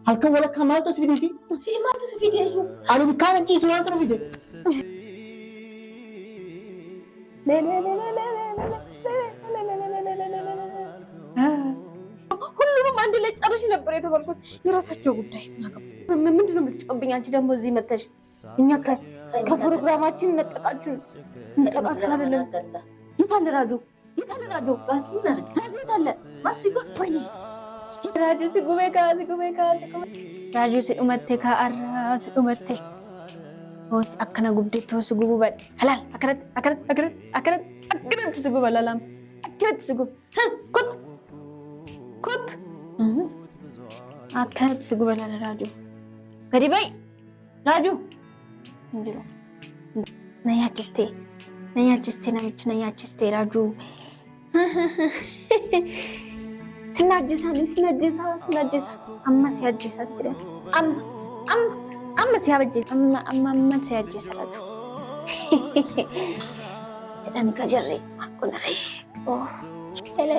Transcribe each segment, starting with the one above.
halkan walakkaa maaltu si fidisi? Si maaltu si fideeyyu? Ani bikkaan ciisu maaltu nu fide? ሁሉንም አንድ ላይ ጨርሽ ነበር የተባልኩት። የራሳቸው ጉዳይ ምንድን ነው የምትጮብኝ? አንቺ ደግሞ እዚህ መተሽ እኛ ከፕሮግራማችን ነጠቃችሁ አይደለም። የት አለ ራጁ? የት አለ ራጁ? ራጁ የት አለ? ወይኔ ራጁ ሲጉቤካ ራጁ ሲዱመቴ ከአራ ሲዱመቴ ወስ አከና ጉብዴቶ ሲጉቡ በል ሀላል አከረት ሲጉበ ላላም አከረት ሲጉብ ኩት አከረት ሲጉበ ላላ ራጁ ገዲ በይ ራጁ እንዲሮ ነያችስቴ ነምች ነያችስቴ ራጁ ስናጀሳ አማስ ያጀሳ ትረ አማስ ያበጀ አማስ ያጀሳ ራጁ ጀዳን ከጀሪ ማቆነሬ ኦፍ ሄለ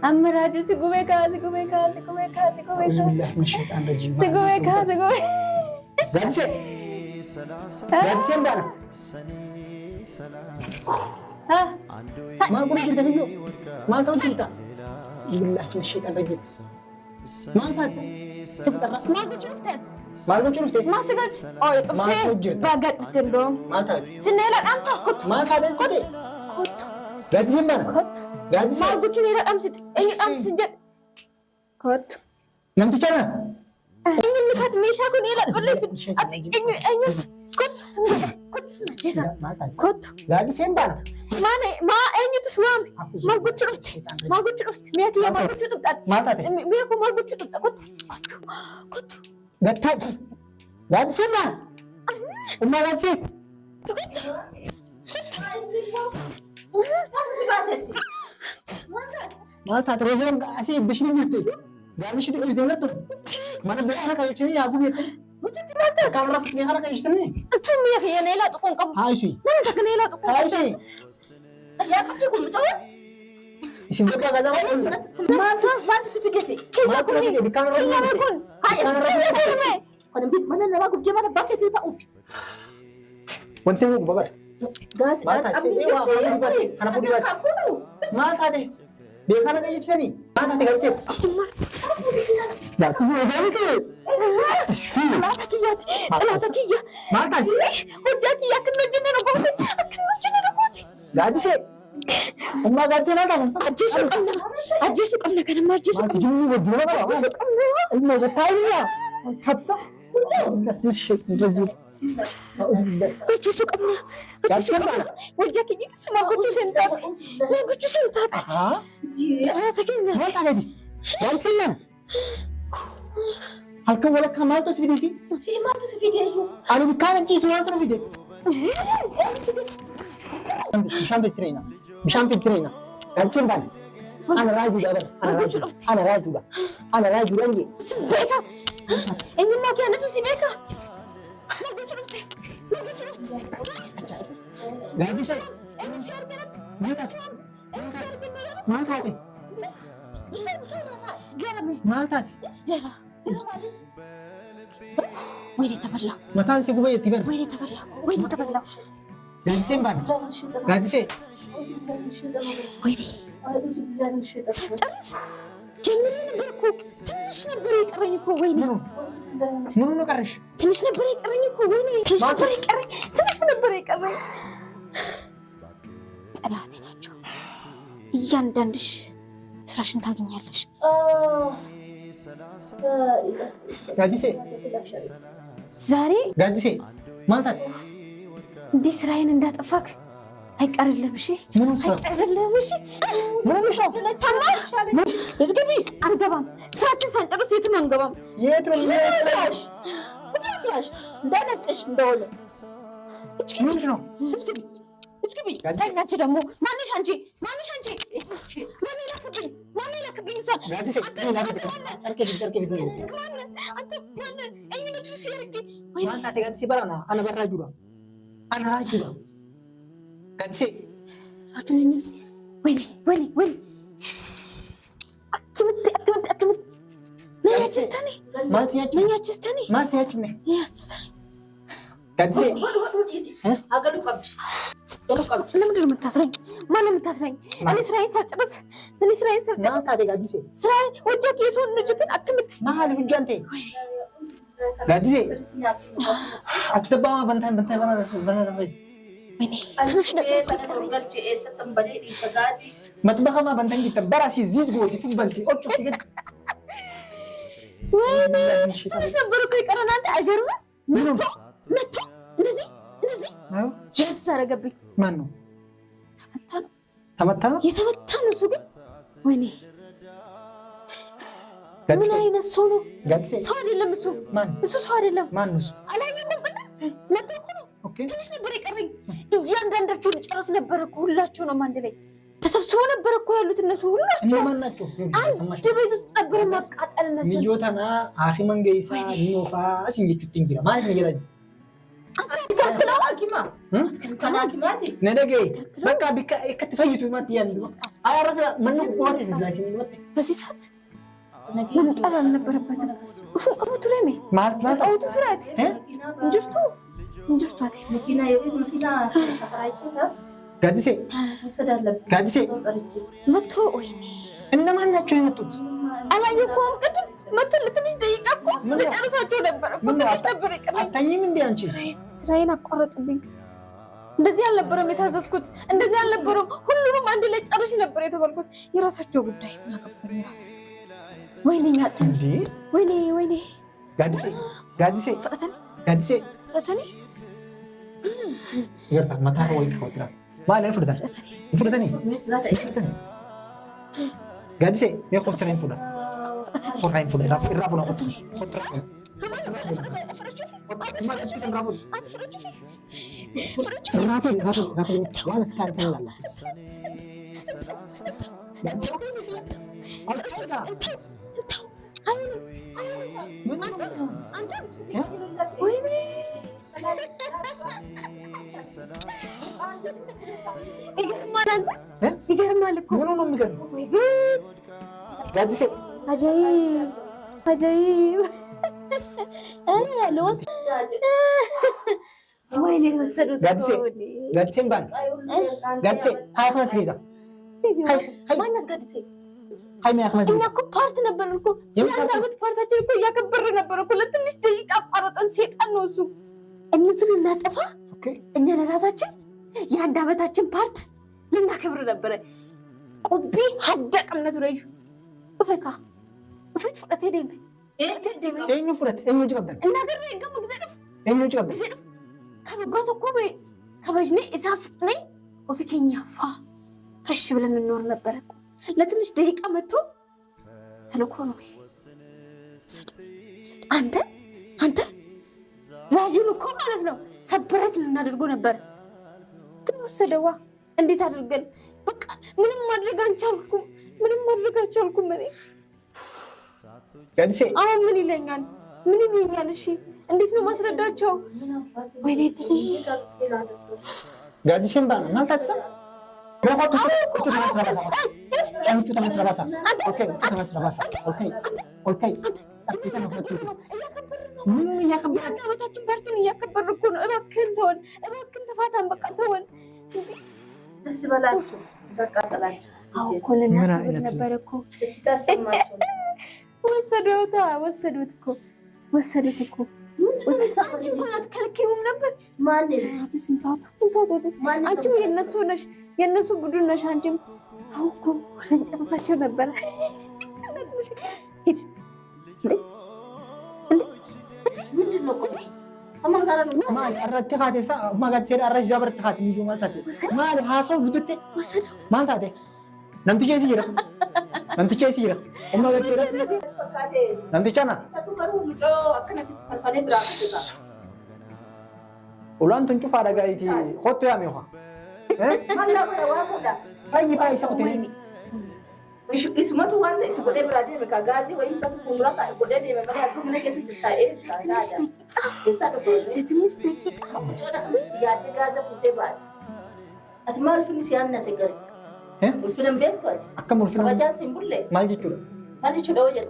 አመራጁ ሲጉቤካ ማልጉቹን ይራምሲት እኝ ጣምስንጀ ኮት ነምትቻና እኝ ንካት ሜሻኩን ይላል ወለስ እኝ ኮት ጂሳ ኮት ጋዲ ሴምባት ማ እኝቱስ ማም ማልጉቹ ሩፍት ሚያክ ያማልጉቹ ጥጣት ሚያኩ ማልጉቹ ጥጣ ኮት ገታ ጋዲ ሴማ እማላቺ ትኩት ማታ ትሮዘን አሲ ብሽኒ ምርት ጋርሽ ትግል ደለቱ ማነ በአራ ካይችኒ ያጉቤት ወጭት ማታ ካምራ ፍቅኒ ሀራ ካይችኒ እቱም ይሄ የኔላ ጥቁን ቀም አይሲ ምን ተከኔላ ጥቁን አይሲ ያቀፍኩ ጨው ሲንደቃ ጋዛ ማታ ሲፊደሲ ማታ ቢካምራ ይኩን ሃይ እስከ ኮን ቢት ማነ ነባ ጉጀ ማነ ባከት ይታኡፍ ወንቴ ሙቅ ባባ ጋስ ማታ ሲኔዋ ባስ ሐናፉዲ ባስ ማታ ደ ቤካና ቀይችተኒ ማታ ተገልጽ ዳትዚ ወዳንሲ ማታ ኪያት ጥላታ ኪያ ማታ ወዳኪ ያክነጅነ ነው ጎት አክነጅነ ነው ጎት ዳትሲ እማ ጋጀና ታንሳ አጂሱ ቀምና ከነማ አጂሱ ቀምና ወድሮ ነው አጂሱ ቀምና እማ በታይያ ታትሳ ትንሽ እንደዚህ አጂሱ ቀምና ወጃኪ ስማ ጉቹ ሰንታት ጥላታ ኪያ ማታ ገዲ ያንስና halkan walakkaa maaltu si fidisi? Si maaltu si fideeyyu? Ani bikkaan ciisu maaltu nu fide? Bishaan fittireena. Gaadiseen baane. Ana raajuudha. Ana raajuudha nje. Si beeka. Eenyummaa keenyatu si beeka. Naggochu dhufte. Gaadisee. Eenyu si arginatti. Eenyu si arginatti. Maal taate? Jarame. Maal taate? Jara. ወይኔ ተበላው መታን ሲጉበ ይትበል ወይኔ ተበላው ጋድሴን ባን ጋድሴ ወይኔ ሳጨርስ ጀምሬ ነበር እኮ ትንሽ ነበር የቀረኝ እኮ ወይኔ ምኑ ነው ቀረሽ ትንሽ ነበር የቀረኝ እኮ ወይኔ ትንሽ ነበር የቀረኝ ጠላቴ ናቸው እያንዳንድሽ ስራሽን ታገኛለሽ ጋዲሴ ዛሬ ጋዲሴ ማልታት እንዲህ ስራዬን እንዳጠፋክ አይቀርልም። እሺ አይቀርልም። እሺ ምን ነው ሰማህ? እስኪ አንገባም። ስራችን ሳንጨርስ የትም አንገባም። የት ነው ስራሽ? እንዳለቀሽ እንደሆነ ምን ነው? እስኪ ተኛች ደግሞ ማንሽ አንቺ ማን ላክብኝ እሷ ለምንድን ነው የምታስረኝ? ማነው የምታስረኝ? እኔ ስራዬን ሳልጨርስ ስራዬን ወጃክ የሰውን ልጅትን አትምት መሀል ሁጃንቴ ጋዲሴ አትባማ በንታን በነረፈስ መጥበኸማ በንታን በራሲ ዚዝ ጎቲ ፉበልቲ ኦጮ ትገድ ትንሽ ነበር እኮ የቀረን። አንተ አይገርምም? መቶ እንደዚህ ያዝ አደረገብኝ። ማን ነው? ተመታ ነው እሱ ግን ወይኔ ምን አይነት ሰው ነው? ሰው አይደለም እሱ ሰው አይደለም። አላየኩም። ቅድም መቶ እኮ ነው። ትንሽ ነበር የቀረኝ። እያንዳንዳቸው ልጨርስ ነበር እኮ። ሁላቸውንም አንድ ላይ ተሰብስበው ነበር እኮ ያሉት እነሱ ሁላቸው አንድ ቤት ውስጥ ነበር ማቃጠል። እነሱ ሚጆታና አኺ መንገይሳ ኒኖፋ አሲንጅቱ ትንጊራ ማለት ነው ይላል። በቃ ከተፈይቱ ማትያን አያረሰ ምን ነው ቆት ስለዚህ ነው በዚህ ሰዓት መምጣት አልነበረበትም። ፉቅ ቀበቱ ላይ ማለት አውጥቱ ላይ እንጅርቷት መኪና የቤት መኪና ተከራይቼ ጋዲሴ መቶ ወይኔ እነማን ናቸው የመጡት? አላየኩም። ቅድም መቶ ለትንሽ ደቂቃ እኮ ልጨርሳቸው ነበር እኮ ትንሽ ነበር የቀረኝ። አታኝም እንዴ አንቺ? ስራዬን አቋረጡብኝ። እንደዚህ አልነበረም የታዘዝኩት፣ እንደዚህ አልነበረም። ሁሉንም አንድ ላይ ጨርሽ ነበር የተባልኩት። የራሳቸው ጉዳይ ማቀበል የራሳቸው። ወይኔ ያተንዲ ወይኔ ጋዲሴ ፍረተኔ ይርታ ማታሮ ወይ ከወጥራ ማለ ፍረተኔ ጋዲሴ የኮርሰኔን ፉዳ ኮራይን ፉዳ ራፉ ነው ኮትራ ይገርማል እኮ ምን ነው የሚገርመው? ጋዲሴ አጃይብ ወይኔ የተወሰዱት ጋዲሴን ባል ጋዲሴ ሀያፍመስ ጊዛ ማናት ጋዲሴ? እኛ እኮ ፓርት ነበር እኮ የአንድ ዓመት ፓርታችን እኮ እያከበር ነበር እኮ። ለትንሽ ደቂቃ አቋረጠን። ሴጣን ነው እሱ። እነሱን ልናጠፋ እኛ ለራሳችን የአንድ ዓመታችን ፓርት ልናከብር ነበረ። ቁቢ ሀደቅ እምነቱ ላይ ፈካ ፈት ፍቀት ሄደም ኤኙ ፍረት ኤኙ ጅቀብደን እናገር ይገም ግዘድፍ ኤኙ ጅቀብደን ከነጋቶ እኮ ከበጅኔ እዛ ፍጥኔ ወፍከኛ ፋ ፈሽ ብለን እንኖር ነበረ እኮ። ለትንሽ ደቂቃ መጥቶ ተልኮ ነው። አንተ ራጁን እኮ ማለት ነው ሰብረት ልናደርገው ነበር፣ ግን ወሰደዋ። እንዴት አድርገን በቃ ምንም ማድረግ አልቻልኩም። እኔ ጋዲሴ አሁን ምን ይለኛል? ምን ይሉኛል? እሺ እንዴት ነው ማስረዳቸው? ወይኔ ድሊ ጋዲሴን ባና ማታጽ ረፋቱ ቁጭ ተመስራባሳ ምን እያከበረ አንተ ዓመታችን ፓርቲን እያከበርን እኮ ነው። እባክህን ተወን፣ እባክህን ተፋታን፣ በቃ ተወን። ደስ በላችሁ በቃ ተላችሁ። አዎ እኮ ልናከብር ነበር እኮ። ወሰዱት እኮ አንቺ እንኳን አትከልኪውም ነበር። አንቺም የእነሱ ቡድን ነሽ። አንቺም አሁን እኮ ልንጨርሳቸው ነበር። ሂድ أما قالوا مالي أردت خاتي سا ما قد سير أرج جبرت خاتي ميجو مال تاتي مالي حاسو بدت مال تاتي نمتي جاي سيرة نمتي جاي سيرة أما قد سير نمتي كنا satu baru muncul akan nanti terfalfalnya berapa juga ulan tunjuk pada gaya ji hotel ya mewah mana berapa muda pagi pagi saya hotel semua tuh kan itu boleh berarti mereka gazi wah ini satu fungura tak boleh dia memang aku mana kasih cerita sana ada bisa tuh muncul nak tiga ada gaza fute bat asma arifin sian nasi kari ulfilm bel tuh akan ulfilm baca simbol le mali cuci mali cuci aja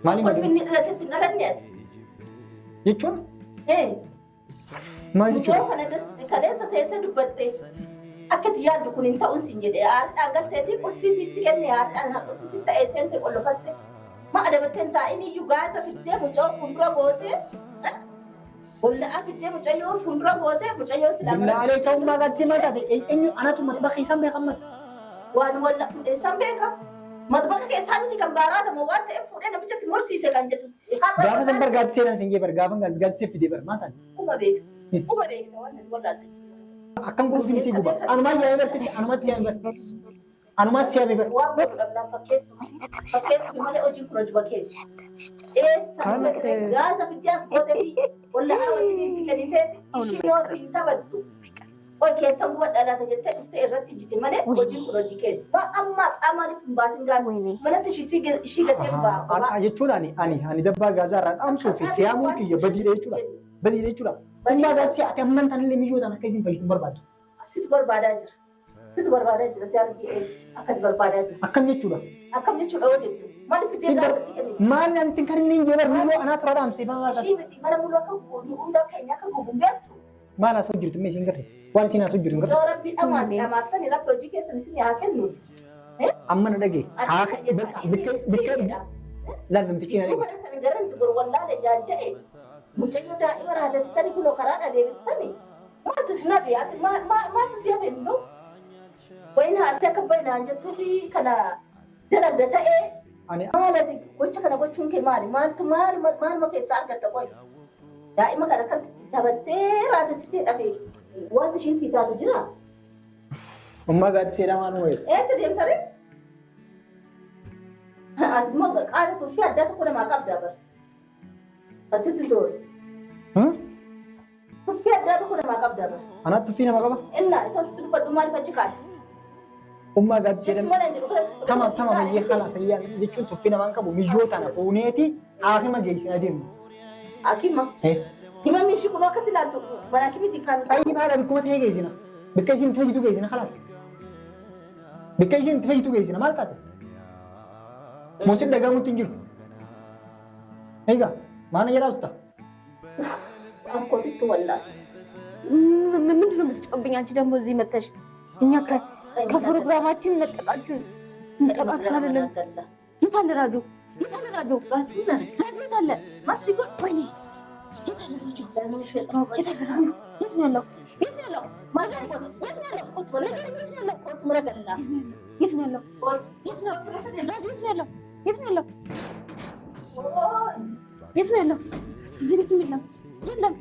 mali mali ulfilm ni ada tindakan niat cuci mali cuci kalau saya dubbate akka tiyaadu kun inta unsin jedhe agarteeti qulfisitti kenne qulfisitti ta'eesente qollofatte ma adabatten taa'ini yugaata fiddee mucoo fuuldura goote bolla'aa fiddee mucayyoo fuuldura goote mucayyoo bilaalee ta'ummaa gatti mataate eenyu anatu matbaqa isaan beekamas waan walla isaan beeka matbaqa keessaa miti kan baaraatamu waan ta'eef fuudhee namichatti morsiise kan jedhu gaafa san bargaatti seenan singee bar gaafa gaazgaazisee fidee bar maataan quba beekta waan wallaalte akan gurufin si guba anuma yaay ber sidi anuma siya ber waan godhabnaan fakkeessu malee hojii kun hojii bakkeessu gaasa fiddaas gootefi walla'aa wajjin itti kenniteeti ishii yoo fi hin taphattu ol keessan guba dhalaata jettee dhuftee irratti jite malee hojiin kun hojii keeti amma amaaniif hin baasin gaasa manatti ishii gatee baa jechuudhaan ani dabbaa gaazaa irraa dhaamsuu fi siyaamuu kiyya badiidha jechuudha Umma gati ati amman tan illee miyyoo tan akka isin fayyadu barbaadu. Situ barbaadaa jira. Situ barbaadaa jira si argi akkati barbaadaa jira. Akkam jechuudha. Akkam jechuudha yoo jettu. Maali fiddee gaasatti kenni. Maali anti kan inni hin jeebar miyyoo anaa turaa dhaamsee baala. Ishii miti mana muluu akka hunda keenya akka gubuun beektu. Maal asoo jirtu mee isin garre? Waan isin asoo jiru hin garre? Yoo rabbi dhamaaftani rabbi hojii keessan isin haa kennuuti. Amma na dhagee. Bikka laal namtichi na dhagee. Duuba dhaqani gara intu gurwallaalee jaaja'e. Mucayyoo daa'ima raadessitanii kunoo karaadha deebistanii maaltu sinaa dhiyaate maaltu si hafe immoo wayina hartee akka baay'inaan jettuu fi kana dalagda ta'ee maalati gocha kana gochuun kee maali maaluma keessaa argatta qoy daa'ima kana kan taphattee raadessitee dhafee wanti ishiin sii taatu jira. Ummaa gaaddi seedhaa maal uumeeti? Eenyu deemtare? Ati immoo qaata tuffii addaa tokko namaa qabdaa bara. Asitti zoore. Tuffii addaa tokko namaa qabdaa bara. Anaa tuffii nama qaba? Innaa itoo asitti dubbadhu maaliif achi kaadha? Ummaa gaaddi seedhaa tama biyyee kana sayyaan jechuun tuffii namaan qabu miyyoo tana fuuneeti haakima geessina deemnu. Haakima? Hima miishii kun akkatti ilaaltu mana kibiti kan. Ayyi haadha bikkuma ta'ee geessina. Bikka isin itti fayyitu geessina khalaas. Bikka isin itti fayyitu geessina maal taate? Muusiin dhagahamutti hin jiru. Egaa maana jedhaa usta? Akkootitti wallaa. ምንድን ነው የምትጮህብኝ አንቺ ደግሞ እዚህ መተሽ እኛ ከፕሮግራማችን እንጠቃችሁ አይደለም። የት አለ ራጆ? የት አለ ራጆ? ራጆ የት አለ? ማርሲጎን ወይኔ የት አለ ራጆ? የት አለ ራጆ? የት ነው ያለው? የት ነው ያለው? የት ነው ያለው? የት ነው ያለው? ቆት ምረቀላ የት ነው ያለው? የት ነው ራጆ? የት ነው ያለው? የት ነው ያለው? የት ነው ያለው? እዚህ ቤት የለም የለም